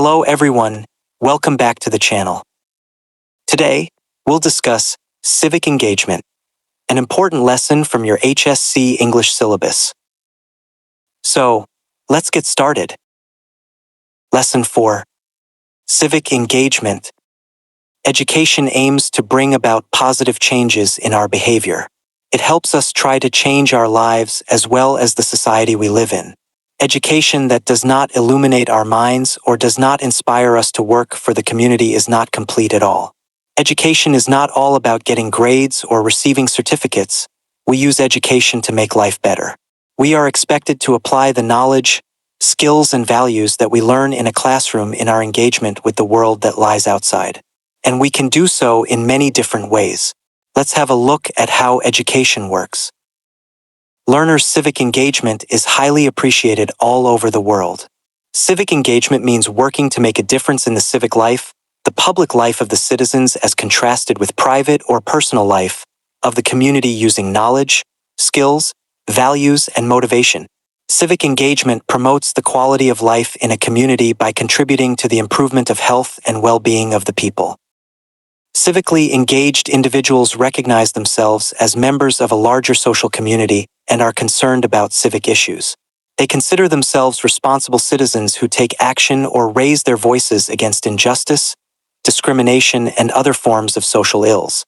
Hello everyone, welcome back to the channel. Today, we'll discuss Civic Engagement, an important lesson from your HSC English syllabus. So, let's get started. Lesson 4. Civic Engagement. Education aims to bring about positive changes in our behavior. It helps us try to change our lives as well as the society we live in. Education that does not illuminate our minds or does not inspire us to work for the community is not complete at all. Education is not all about getting grades or receiving certificates. We use education to make life better. We are expected to apply the knowledge, skills, and values that we learn in a classroom in our engagement with the world that lies outside. And we can do so in many different ways. Let's have a look at how education works. Learners' civic engagement is highly appreciated all over the world. Civic engagement means working to make a difference in the civic life, the public life of the citizens as contrasted with private or personal life of the community using knowledge, skills, values, and motivation. Civic engagement promotes the quality of life in a community by contributing to the improvement of health and well-being of the people. Civically engaged individuals recognize themselves as members of a larger social community and are concerned about civic issues. They consider themselves responsible citizens who take action or raise their voices against injustice, discrimination, and other forms of social ills.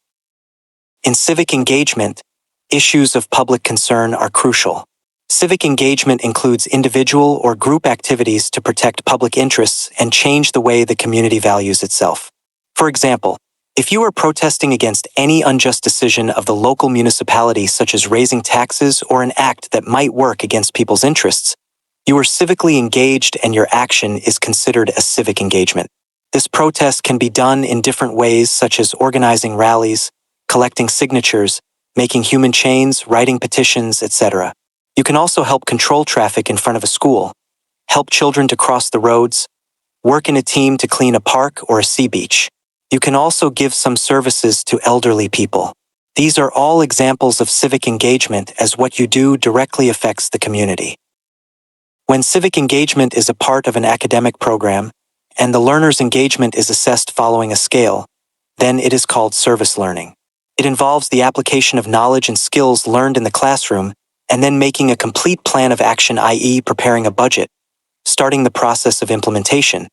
In civic engagement, issues of public concern are crucial. Civic engagement includes individual or group activities to protect public interests and change the way the community values itself. For example, if you are protesting against any unjust decision of the local municipality such as raising taxes or an act that might work against people's interests, you are civically engaged and your action is considered a civic engagement. This protest can be done in different ways such as organizing rallies, collecting signatures, making human chains, writing petitions, etc. You can also help control traffic in front of a school, help children to cross the roads, work in a team to clean a park or a sea beach. You can also give some services to elderly people. These are all examples of civic engagement as what you do directly affects the community. When civic engagement is a part of an academic program, and the learner's engagement is assessed following a scale, then it is called service learning. It involves the application of knowledge and skills learned in the classroom, and then making a complete plan of action, i.e., preparing a budget, starting the process of implementation,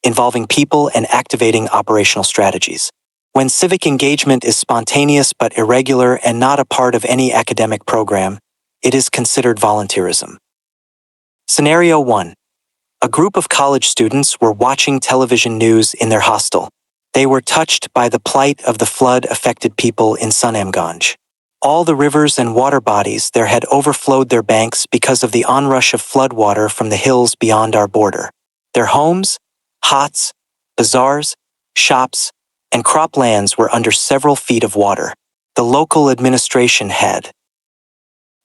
involving people and activating operational strategies. When civic engagement is spontaneous but irregular and not a part of any academic program, it is considered volunteerism. Scenario 1. A group of college students were watching television news in their hostel. They were touched by the plight of the flood-affected people in Sunamganj. All the rivers and water bodies there had overflowed their banks because of the onrush of floodwater from the hills beyond our border. Their homes, huts, bazaars, shops, and croplands were under several feet of water. The local administration had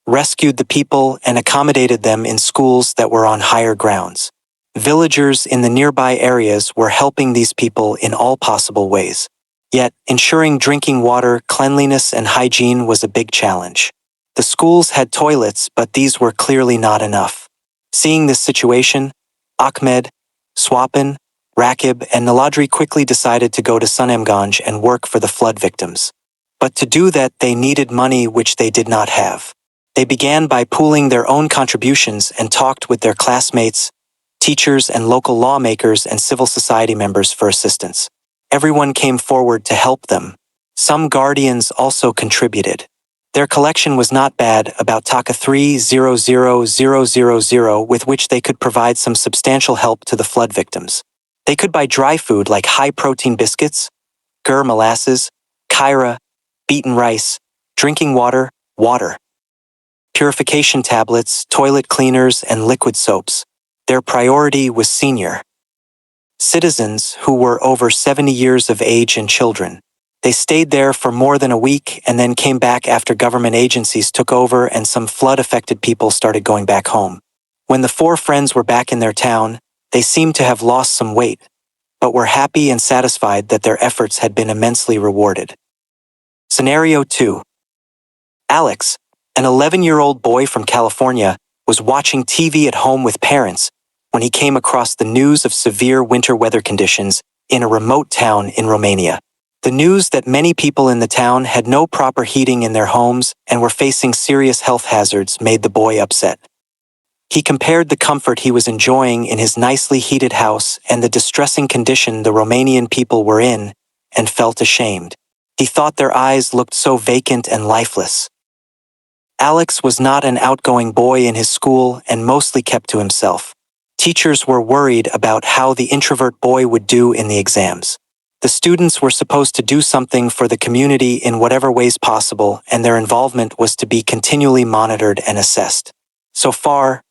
rescued the people and accommodated them in schools that were on higher grounds. Villagers in the nearby areas were helping these people in all possible ways. Yet, ensuring drinking water, cleanliness, and hygiene was a big challenge. The schools had toilets, but these were clearly not enough. Seeing this situation, Ahmed, Swapan, Rakib, and Naladri quickly decided to go to Sunamganj and work for the flood victims. But to do that, they needed money which they did not have. They began by pooling their own contributions and talked with their classmates, teachers, and local lawmakers and civil society members for assistance. Everyone came forward to help them. Some guardians also contributed. Their collection was not bad, about Taka 3,000,000, with which they could provide some substantial help to the flood victims. They could buy dry food like high-protein biscuits, gur molasses, kaira, beaten rice, drinking water, purification tablets, toilet cleaners, and liquid soaps. Their priority was senior citizens who were over 70 years of age and children. They stayed there for more than a week and then came back after government agencies took over and some flood-affected people started going back home. When the four friends were back in their town, they seemed to have lost some weight, but were happy and satisfied that their efforts had been immensely rewarded. Scenario 2. Alex, an 11-year-old boy from California, was watching TV at home with parents, when he came across the news of severe winter weather conditions in a remote town in Romania. The news that many people in the town had no proper heating in their homes and were facing serious health hazards made the boy upset. He compared the comfort he was enjoying in his nicely heated house and the distressing condition the Romanian people were in, and felt ashamed. He thought their eyes looked so vacant and lifeless. Alex was not an outgoing boy in his school and mostly kept to himself. Teachers were worried about how the introvert boy would do in the exams. The students were supposed to do something for the community in whatever ways possible, and their involvement was to be continually monitored and assessed. So far,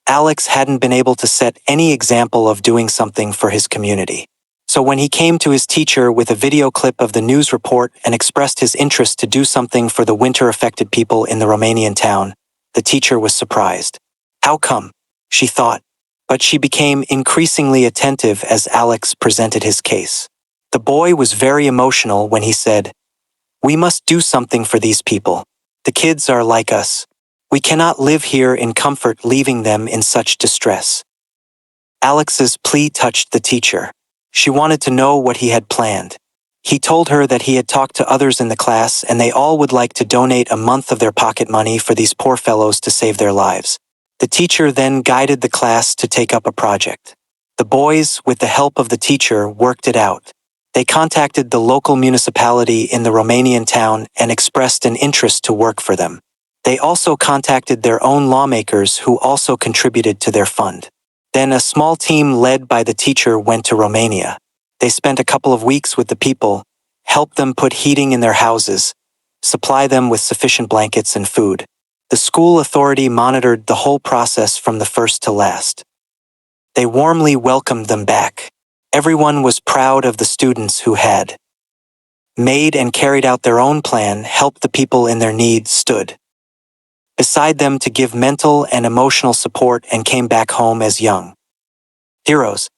Alex hadn't been able to set any example of doing something for his community. So when he came to his teacher with a video clip of the news report and expressed his interest to do something for the winter-affected people in the Romanian town, the teacher was surprised. How come? She thought, but she became increasingly attentive as Alex presented his case. The boy was very emotional when he said, "We must do something for these people. The kids are like us. We cannot live here in comfort leaving them in such distress." Alex's plea touched the teacher. She wanted to know what he had planned. He told her that he had talked to others in the class and they all would like to donate a month of their pocket money for these poor fellows to save their lives. The teacher then guided the class to take up a project. The boys, with the help of the teacher, worked it out. They contacted the local municipality in the Romanian town and expressed an interest to work for them. They also contacted their own lawmakers who also contributed to their fund. Then a small team led by the teacher went to Romania. They spent a couple of weeks with the people, helped them put heating in their houses, supply them with sufficient blankets and food. The school authority monitored the whole process from the first to last. They warmly welcomed them back. Everyone was proud of the students who had made and carried out their own plan, helped the people in their need, stood beside them to give mental and emotional support, and came back home as young heroes.